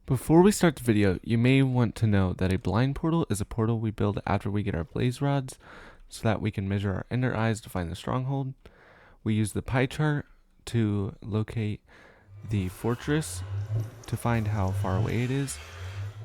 Before we start the video, you may want to know that a blind portal is a portal we build after we get our blaze rods so that we can measure our ender eyes to find the stronghold. We use the pie chart to locate the fortress to find how far away it is.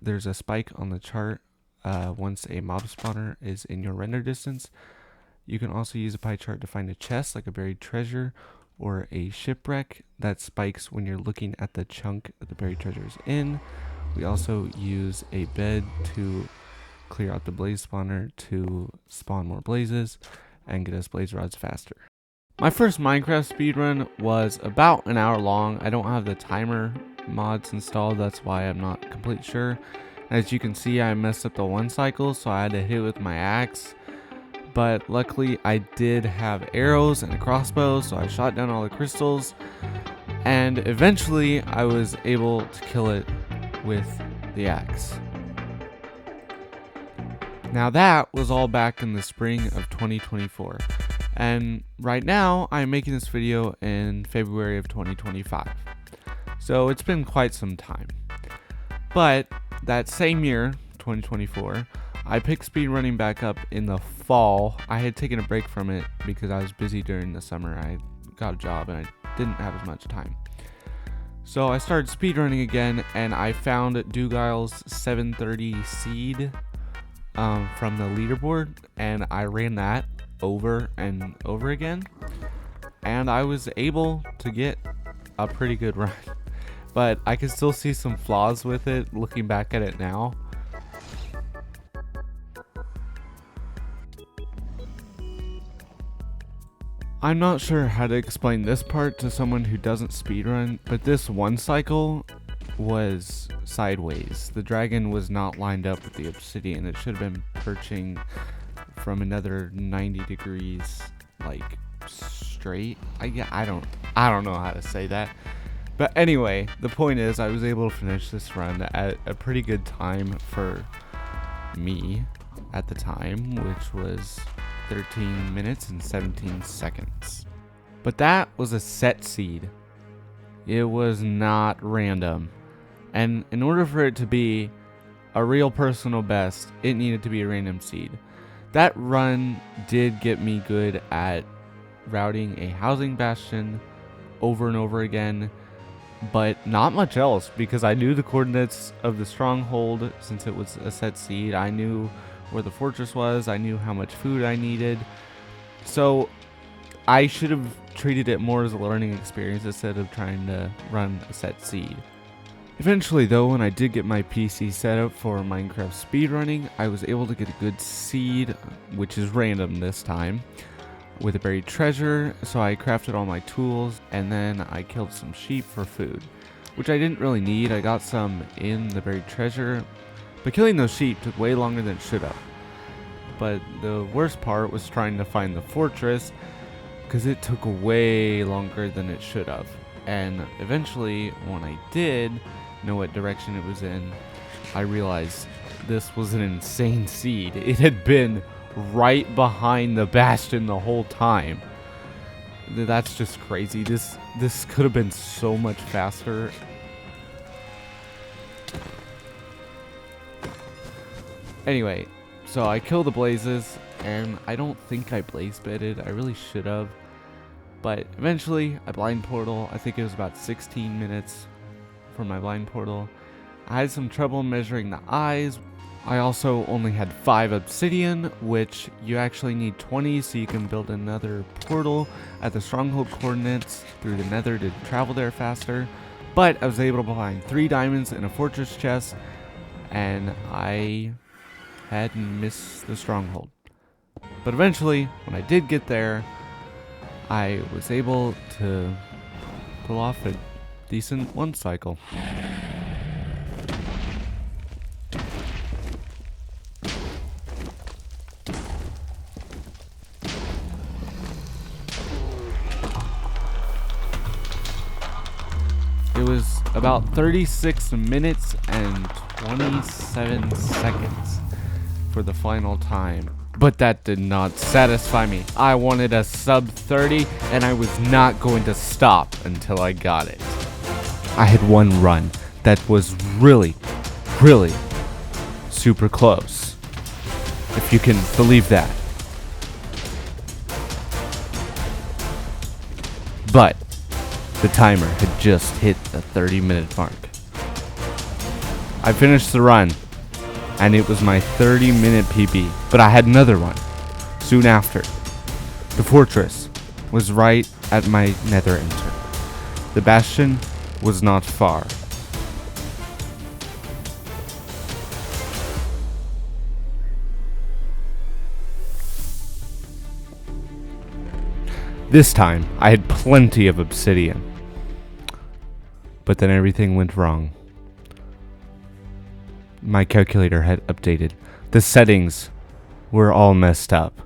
There's a spike on the chart once a mob spawner is in your render distance. You can also use a pie chart to find a chest like a buried treasure or a shipwreck that spikes when you're looking at the chunk that the buried treasure is in. We also use a bed to clear out the blaze spawner to spawn more blazes and get us blaze rods faster. My first Minecraft speedrun was about an hour long. I don't have the timer mods installed, that's why I'm not completely sure. As you can see, I messed up the one cycle, so I had to hit it with my axe. But luckily I did have arrows and a crossbow, so I shot down all the crystals, and eventually I was able to kill it with the axe. Now that was all back in the spring of 2024, and right now I'm making this video in February of 2025, so it's been quite some time. But that same year, 2024, I picked speedrunning back up in the fall. I had taken a break from it because I was busy during the summer. I got a job and I didn't have as much time. So I started speedrunning again, and I found Dugile's 730 seed from the leaderboard, and I ran that over and over again, and I was able to get a pretty good run. But I can still see some flaws with it looking back at it now. I'm not sure how to explain this part to someone who doesn't speedrun, but this one cycle was sideways. The dragon was not lined up with the obsidian. It should have been perching from another 90 degrees, like straight. I don't know how to say that. But anyway, the point is I was able to finish this run at a pretty good time for me at the time, which was 13 minutes and 17 seconds. But that was a set seed. It was not random. And in order for it to be a real personal best, it needed to be a random seed. That run did get me good at routing a housing bastion over and over again, but not much else, because I knew the coordinates of the stronghold since it was a set seed. I knew where the fortress was. I knew how much food I needed. So I should have treated it more as a learning experience instead of trying to run a set seed. Eventually though, when I did get my PC set up for Minecraft speedrunning, I was able to get a good seed, which is random this time, with a buried treasure. So I crafted all my tools, and then I killed some sheep for food, which I didn't really need. I got some in the buried treasure, but killing those sheep took way longer than it should have. But the worst part was trying to find the fortress, because it took way longer than it should have. And eventually, when I did know what direction it was in, I realized this was an insane seed. It had been right behind the bastion the whole time. That's just crazy. This could have been so much faster. Anyway, so I killed the blazes, and I don't think I blaze bedded. I really should have. But eventually, I blind portal. I think it was about 16 minutes for my blind portal. I had some trouble measuring the eyes. I also only had 5 obsidian, which you actually need 20 so you can build another portal at the stronghold coordinates through the nether to travel there faster. But I was able to find 3 diamonds in a fortress chest, and I hadn't missed the stronghold. But eventually, when I did get there, I was able to pull off a decent one cycle. It was about 36 minutes and 27 seconds for the final time. But that did not satisfy me. I wanted a sub 30, and I was not going to stop until I got it. I had one run. that was really, really super close. If you can believe that. But the timer had just hit the 30-minute mark. I finished the run, and it was my 30-minute PB, but I had another one soon after. The fortress was right at my nether enter. The bastion was not far. This time, I had plenty of obsidian. But then everything went wrong. My calculator had updated. The settings were all messed up.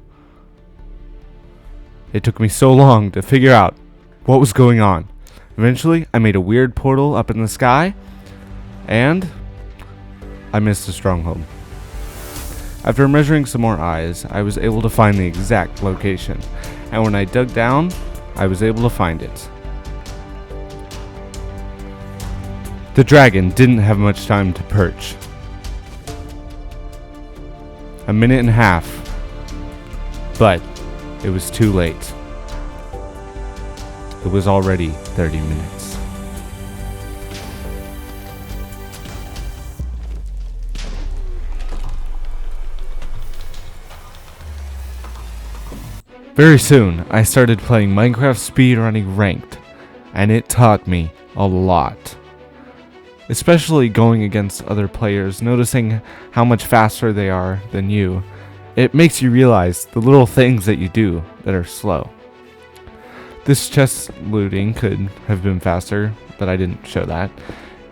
It took me so long to figure out what was going on. Eventually, I made a weird portal up in the sky, and I missed a stronghold. After measuring some more eyes, I was able to find the exact location, and when I dug down, I was able to find it. The dragon didn't have much time to perch. A minute and a half, but it was too late. It was already 30 minutes. Very soon, I started playing Minecraft speedrunning ranked, and it taught me a lot. Especially going against other players, noticing how much faster they are than you. It makes you realize the little things that you do that are slow. This chest looting could have been faster, but I didn't show that.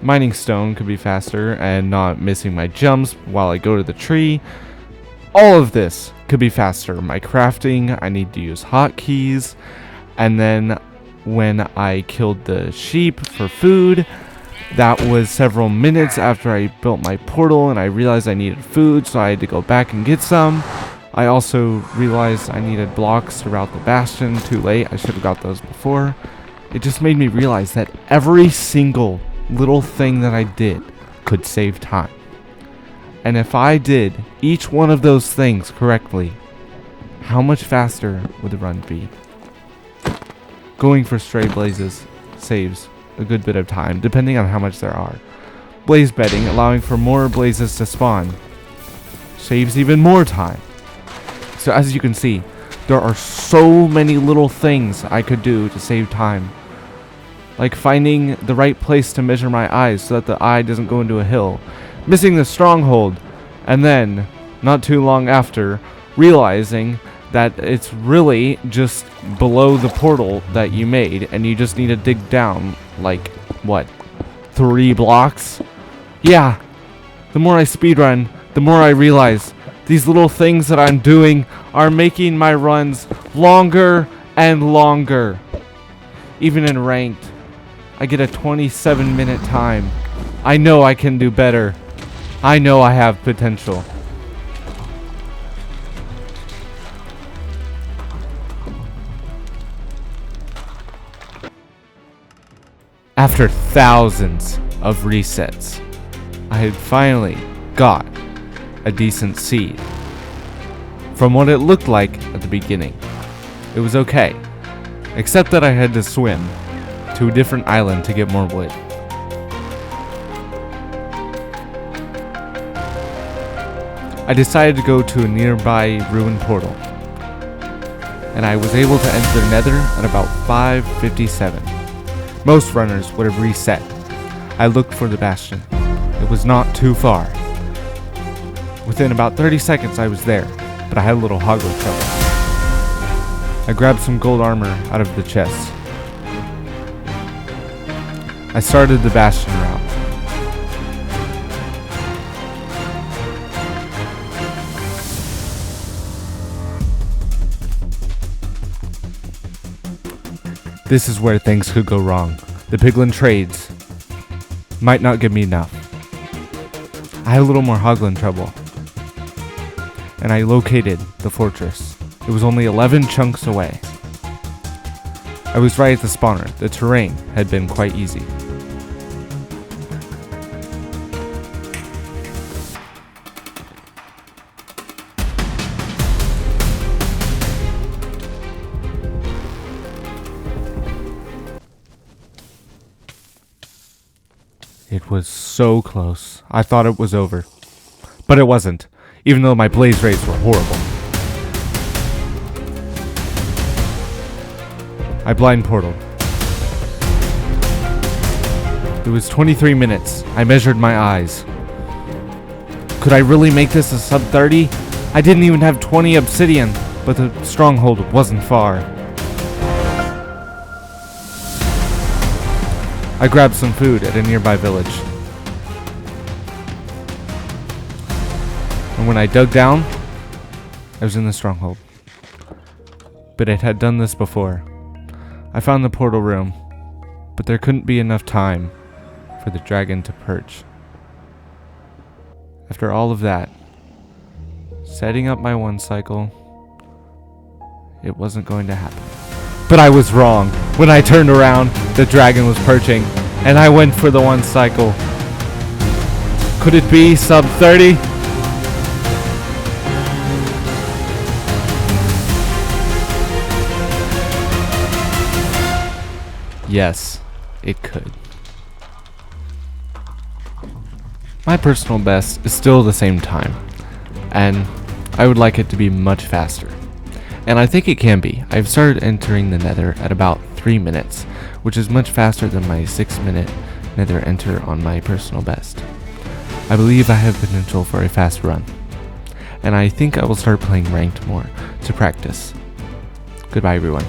Mining stone could be faster and not missing my jumps while I go to the tree. All of this could be faster. My crafting, I need to use hotkeys. And then when I killed the sheep for food, that was several minutes after I built my portal and I realized I needed food, so I had to go back and get some. I also realized I needed blocks to route the bastion. Too late, I should have got those before. It just made me realize that every single little thing that I did could save time. And if I did each one of those things correctly, how much faster would the run be? Going for stray blazes saves a good bit of time, depending on how much there are. Blaze bedding, allowing for more blazes to spawn, saves even more time. So as you can see, there are so many little things I could do to save time. Like finding the right place to measure my eyes so that the eye doesn't go into a hill. Missing the stronghold, and then, not too long after, realizing that it's really just below the portal that you made, and you just need to dig down, like, what, 3 blocks? Yeah, the more I speedrun, the more I realize these little things that I'm doing are making my runs longer and longer. Even in ranked, I get a 27-minute time. I know I can do better. I know I have potential. After thousands of resets, I had finally got a decent seed. From what it looked like at the beginning, it was okay, except that I had to swim to a different island to get more wood. I decided to go to a nearby ruined portal, and I was able to enter the nether at about 5:57. Most runners would have reset. I looked for the bastion. It was not too far. Within about 30 seconds I was there, but I had a little hoggle trouble. I grabbed some gold armor out of the chest. I started the bastion route. This is where things could go wrong. The piglin trades might not give me enough. I had a little more hoglin trouble, and I located the fortress. It was only 11 chunks away. I was right at the spawner. The terrain had been quite easy. was so close. I thought it was over. But it wasn't, even though my blaze rays were horrible. I blind portaled. It was 23 minutes. I measured my eyes. Could I really make this a sub 30? I didn't even have 20 obsidian, but the stronghold wasn't far. I grabbed some food at a nearby village. And when I dug down, I was in the stronghold. But it had done this before. I found the portal room, but there couldn't be enough time for the dragon to perch. After all of that, setting up my 1 cycle, it wasn't going to happen. But I was wrong. When I turned around, the dragon was perching, and I went for the 1 cycle. Could it be sub 30? Yes, it could. My personal best is still the same time, and I would like it to be much faster. And I think it can be. I've started entering the nether at about 3 minutes, which is much faster than my 6-minute nether enter on my personal best. I believe I have potential for a fast run, and I think I will start playing ranked more to practice. Goodbye everyone.